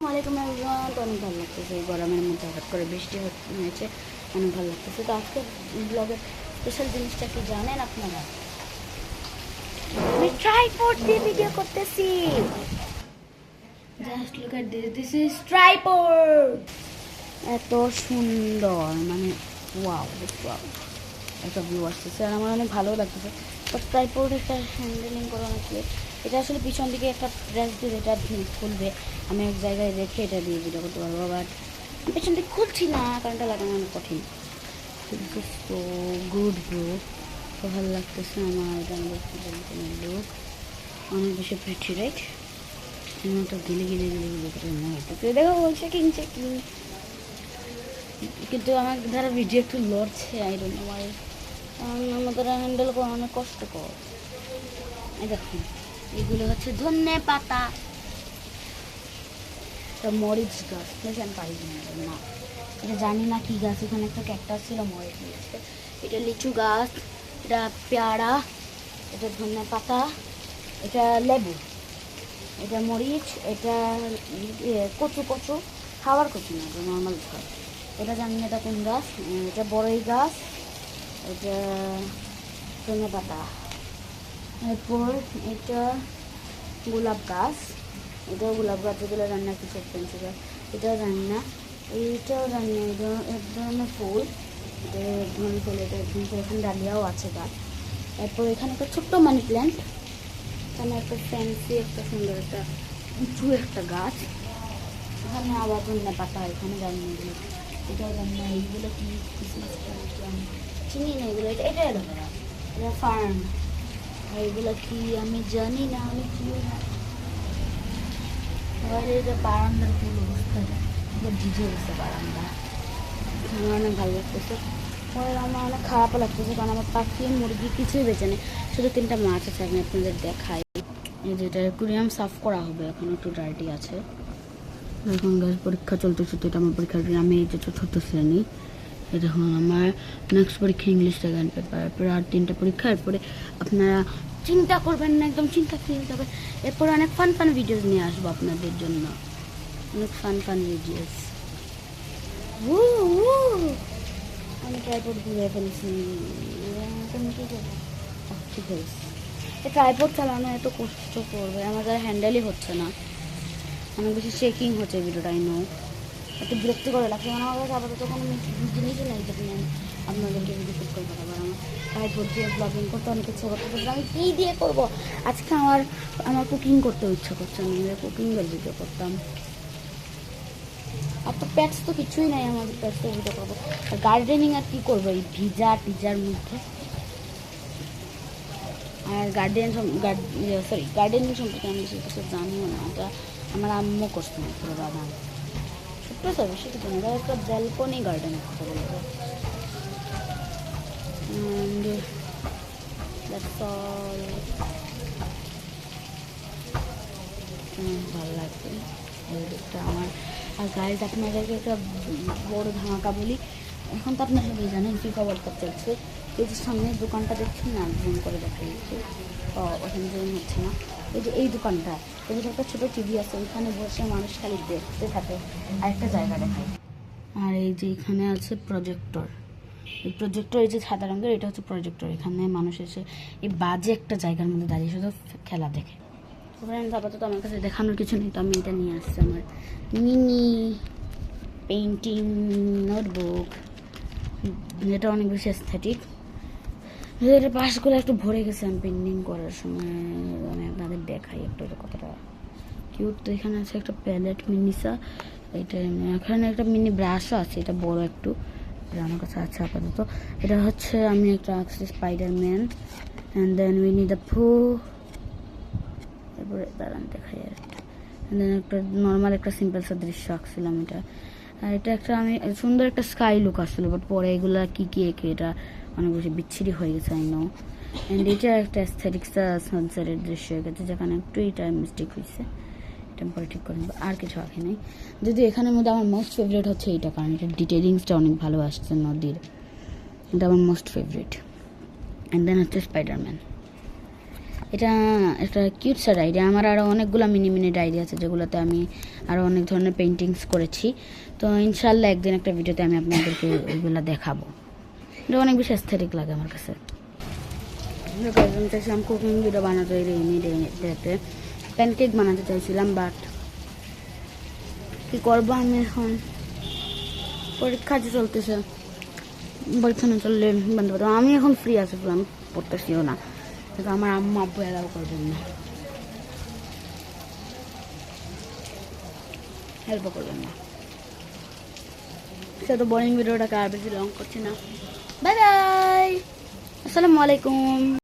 ওয়ালাইকুম এভরিওয়ান। তো অনেক ভালো লাগতেছে, গরমের মধ্যে হঠাৎ করে বৃষ্টি হয়েছে, অনেক ভালো লাগতেছে। তো আজকে ব্লগের স্পেশাল জিনিসটা কি জানেন আপনারা? আমি ট্রাইপড দিয়ে ভিডিও করতেছি। Just look at this, this is tripod. এত সুন্দর, মানে ওয়াও ওয়াও, একটা ভিউ আসতেছে আর আমার অনেক ভালো লাগতেছে। বাট ট্রাইপড একটা হ্যান্ডেলিং করে অনেক, এটা আসলে পিছন দিকে একটা প্রেস দিয়ে এটা খুলবে, আমি এক জায়গায় রেখে এটা দিয়ে ভিডিও করতে পারবো। বাট পেছন দিকে খুলছি না, কারণটা লাগানো অনেক কঠিন। তো গুড ব্রো, তো ভালো লাগতেছে আমার। এটা আমাদের লুক অনেক বেশি প্রিটি, রাইট? তো গিলে গিলে গিলে গিলে করে মনে হইতেছে, দেখো চেকিং চেকিং, কিন্তু আমার দ্বারা ভিডিও একটু লড়ছে। I don't know Y. আমাদের হ্যান্ডেল করা অনেক কষ্টকর। এই দেখুন, এগুলো হচ্ছে ধনে পাতা, মরিচ গাছ। দেখেন পারি না, এটা জানি না কি গাছ। এখানে একটা ক্যাকটাস ছিল, মরিচ দিয়েছে। এটা লিচু গাছ, এটা পেয়ারা, এটা ধনে পাতা, এটা লেবু, এটা মরিচ, এটা কচু, কচু খাওয়ার কচু না, এটা নর্মাল গাছ। এটা জানি না এটা কোন গাছ। এটা বড়ই গাছ, এটা ধনে পাতা। এরপর এটা গোলাপ গাছ, এটাও গোলাপ গাছ, এগুলো রান্না কিছু এক্সপেন্সিভ গাছ, এটাও জানি না। এইটাও জানি না, এটা এক ধরনের ফুল, এটা এক ধরনের ফুল, এটা একদম সেরকম ডালিয়াও আছে গাছ। তারপর এখানে একটা ছোট্ট মানি প্ল্যান্ট, এখানে একটা ফ্যান্সি একটা সুন্দর একটা উঁচু একটা গাছ। এখানে আবার ধনে পাতা, এখানে জানি না এগুলো, এটাও জানি না এইগুলো কি চিনি না এগুলো। এটা এটা অ্যালোভেরা, এটা ফার্ন। আর এগুলো কি আমি জানি না, আমি চিনি না। এটা বারান্দার ফুল অবস্থা, ভিজে গেছে বারান্দা। আমার অনেক ভালো লাগতেছে, আমার অনেক খারাপও লাগতেছে, কারণ আমার পাখি মুরগি কিছুই বেঁচে নেই, শুধু 3টা মাছ আছে। আমি আপনাদের দেখাই, এই যেটা অ্যাকুরিয়াম সাফ করা হবে, এখন একটু ডার্টি আছে। এখন গ্যাস পরীক্ষা চলতেছে, তো এটা আমার পরীক্ষার দিন। আমি এই যে চতুর্থ শ্রেণী, এটা এখন আমার নেক্সট পরীক্ষা ইংলিশ সেকেন্ড পেপার। এরপরে আর 3টা পরীক্ষা। এরপরে আপনারা চিন্তা করবেন না, একদম চিন্তা ফ্রি হতে হবে। এরপরে অনেক ফান ফান ভিডিওস নিয়ে আসবো আপনাদের জন্য, অনেক ফান ফান ভিডিওস। আমি ট্রাইপড ঘুরে ফেলছি, ঠিক হয়েছে। ট্রাইপড চালানো এত কষ্ট করবে, আমাদের হ্যান্ডেলই হচ্ছে না, অনেক বেশি শেকিং হচ্ছে ভিডিওটা। নো, একটু বিরক্তি করে লাগছে, মানে আমার কাছে আপাতত কোনো জিনিসই নেই যেটা আমি আপনাদেরকে ভিডিও শুট করে পাঠাবো। আমার ট্রাইপড দিয়ে ব্লগিং করতে অনেক ইচ্ছা করতে, আমি কী দিয়ে করবো? আজকে আমার কুকিং করতে ইচ্ছা করছে, আমি কুকিংয়ের ভিডিও করতাম। আর তো প্যাটস তো কিছুই নাই, আমাদের প্যাটসের ভিডিও করবো। আর গার্ডেনিং আর কী করবো এই ভিজা টিজার মধ্যে? আর গার্ডেনিং সম্পর্কে আমি বেশি কিছু জানিও না, এটা আমার আম্মু করছে পুরো বাগান, ছোট্ট তো বেশি কিছু না, একটা ব্যালকনি গার্ডেনের কথা বলবো। ভালো লাগবে এই দিকটা আমার। আর গাইজ আপনাদেরকে একটা বড় ধামাকা বলি, এখন তো আপনারা সবাই জানেন ফিফা ওয়ার্ল্ড কাপ চলছে। এই যে সামনের দোকানটা দেখছেন না, জুম করে দেখা যাচ্ছে, ওখানে জুম হচ্ছে না। এই যে এই দোকানটা, এই যে একটা ছোটো টিভি আছে, ওইখানে বসে মানুষ খালি দেখতে থাকে আর একটা জায়গা দেখায়। আর এই যে এখানে আছে প্রজেক্টর, এই প্রজেক্টর, এই যে সাদা রঙের, এটা হচ্ছে প্রজেক্টর। এখানে মানুষ এসে এই বাজে একটা জায়গার মধ্যে দাঁড়িয়ে শুধু খেলা দেখে। আপাতত আমার কাছে দেখানোর কিছু নেই, তো আমি এটা নিয়ে আসছি, আমার মিনি পেন্টিং নোটবুক। এটা অনেক বেশি অ্যাস্থেটিক, এটা পাশগুলো একটু ভরে গেছে আমি পেন্টিং করার সময়। আমি আপনাদের দেখাই একটু এটা কতটা কিউট। তো এখানে আছে একটা প্যালেট মিনিসা, এটা এখানে একটা মিনি ব্রাশও আছে, এটা বড় একটু, এটা আমার কাছে আছে আপাতত। এটা হচ্ছে আমি একটা আঁকছি Spiderman, and then Winnie the Pooh. এরপরে দাঁড়ান দেখাই আর একটা, একটা নর্মাল একটা সিম্পল সা দৃশ্য আঁকছিলাম এটা। আর এটা একটা আমি সুন্দর একটা স্কাই লুক আসছিলো, বাট পরে এগুলো কী কী এঁকে এটা অনেক বেশি বিচ্ছিরি হয়ে গেছে, আই নো। অ্যান্ড এটা একটা অ্যাস্থেটিক্সটা সানসেটের দৃশ্য হয়ে গেছে, যেখানে একটু এটা মিস্টেক হয়েছে, এটা পরে ঠিক করে নেবো। আর কিছু আঁকি নেই, যদি এখানের মধ্যে আমার মোস্ট ফেভারিট হচ্ছে এইটা, কারণ এটা ডিটেলিংসটা অনেক ভালো আসছে নদীর, এটা আমার মোস্ট ফেভারিট। অ্যান্ড দেন হচ্ছে স্পাইডারম্যান। এটা একটা কিউটসা ডায়েরি। আমার আরও অনেকগুলো মিনি মিনি ডায়েরি আছে যেগুলোতে আমি আরও অনেক ধরনের পেন্টিংস করেছি। তো ইনশাল্লাহ একদিন একটা ভিডিওতে আমি আপনাদেরকে ওইগুলো দেখাবো। এটা অনেক বেশি অ্যাস্থেটিক লাগে আমার কাছে। চাইছিলাম কুকিং ভিডিও বানাতে, রেইনি ডেতে প্যানকেক বানাতে চাইছিলাম, বাট কী করবো আমি এখন, পরীক্ষা যে চলতেছে, পরীক্ষা না চললে বানতে পারবো। আমি এখন ফ্রি আছি, আমি পড়তেছিও না, কিন্তু আমার আম্মা আব্বু এলাও করবেন না, হেল্পও করবেন না। সে তো বোরিং ভিডিওটাকে আর বেশি লং করছি না। বাই বাই, আসসালামু আলাইকুম।